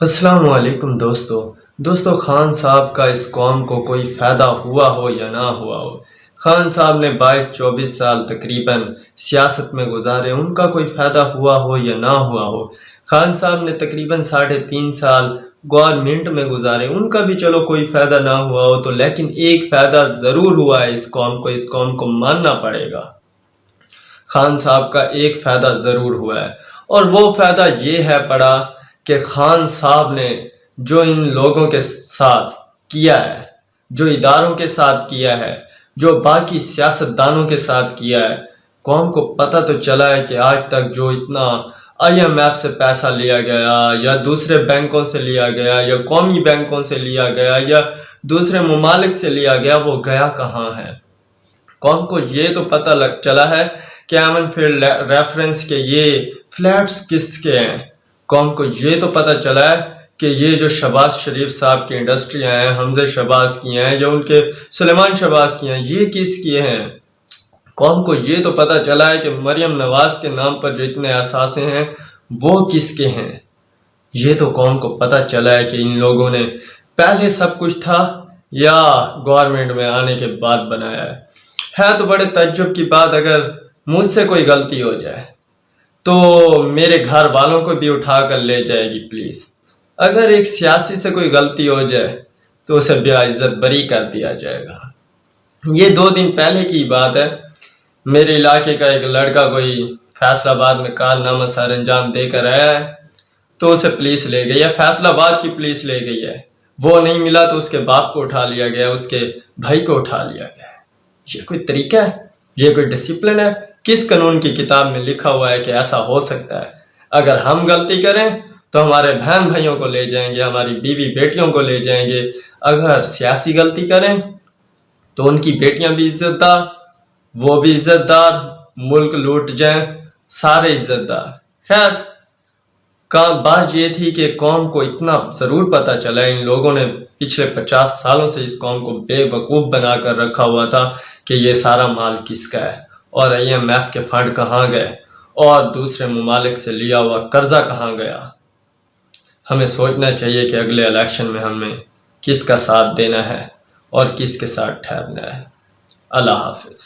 السلام علیکم دوستو خان صاحب کا اس قوم کو کوئی فائدہ ہوا ہو یا نہ ہوا ہو، خان صاحب نے 22-24 سال تقریباً سیاست میں گزارے، ان کا کوئی فائدہ ہوا ہو یا نہ ہوا ہو۔ خان صاحب نے تقریباً 3.5 سال گورنمنٹ میں گزارے، ان کا بھی چلو کوئی فائدہ نہ ہوا ہو تو لیکن ایک فائدہ ضرور ہوا ہے اس قوم کو ماننا پڑے گا۔ خان صاحب کا ایک فائدہ ضرور ہوا ہے، اور وہ فائدہ یہ ہے پڑا کہ خان صاحب نے جو ان لوگوں کے ساتھ کیا ہے، جو اداروں کے ساتھ کیا ہے، جو باقی سیاستدانوں کے ساتھ کیا ہے، قوم کو پتہ تو چلا ہے کہ آج تک جو اتنا IMF سے پیسہ لیا گیا یا دوسرے بینکوں سے لیا گیا یا قومی بینکوں سے لیا گیا یا دوسرے ممالک سے لیا گیا، وہ گیا کہاں ہے۔ قوم کو یہ تو پتہ چلا ہے کہ ایمن فیلڈ ریفرنس کے یہ فلیٹس کس کے ہیں، قوم کو یہ تو پتہ چلا ہے کہ یہ جو شہباز شریف صاحب کی انڈسٹریاں ہیں، حمزہ شہباز کی ہیں یا ان کے سلیمان شہباز کی ہیں، یہ کس کی ہیں۔ قوم کو یہ تو پتہ چلا ہے کہ مریم نواز کے نام پر جو اتنے اثاثے ہیں وہ کس کے ہیں۔ یہ تو قوم کو پتہ چلا ہے کہ ان لوگوں نے پہلے سب کچھ تھا یا گورنمنٹ میں آنے کے بعد بنایا ہے تو بڑے تعجب کی بات، اگر مجھ سے کوئی غلطی ہو جائے تو میرے گھر والوں کو بھی اٹھا کر لے جائے گی پلیز۔ اگر ایک سیاسی سے کوئی غلطی ہو جائے تو اسے بے عزت بری کر دیا جائے گا۔ یہ 2 دن پہلے کی بات ہے، میرے علاقے کا ایک لڑکا کوئی فیصل آباد میں کارنامہ سر انجام دے کر آیا ہے تو اسے پولیس لے گئی ہے، فیصل آباد کی پولیس لے گئی ہے، وہ نہیں ملا تو اس کے باپ کو اٹھا لیا گیا، اس کے بھائی کو اٹھا لیا گیا۔ یہ کوئی طریقہ ہے؟ یہ کوئی ڈسپلن ہے؟ کس قانون کی کتاب میں لکھا ہوا ہے کہ ایسا ہو سکتا ہے؟ اگر ہم غلطی کریں تو ہمارے بہن بھائیوں کو لے جائیں گے، ہماری بیوی بیٹیوں کو لے جائیں گے۔ اگر سیاسی غلطی کریں تو ان کی بیٹیاں بھی عزت دار، وہ بھی عزت دار، ملک لوٹ جائیں سارے عزت دار۔ خیر، بات یہ تھی کہ قوم کو اتنا ضرور پتہ چلا ہے، ان لوگوں نے پچھلے 50 سالوں سے اس قوم کو بے وقوف بنا کر رکھا ہوا تھا کہ یہ سارا مال کس کا ہے، اور IMF کے فنڈ کہاں گئے، اور دوسرے ممالک سے لیا ہوا قرضہ کہاں گیا۔ ہمیں سوچنا چاہیے کہ اگلے الیکشن میں ہمیں کس کا ساتھ دینا ہے اور کس کے ساتھ ٹھہرنا ہے۔ اللہ حافظ۔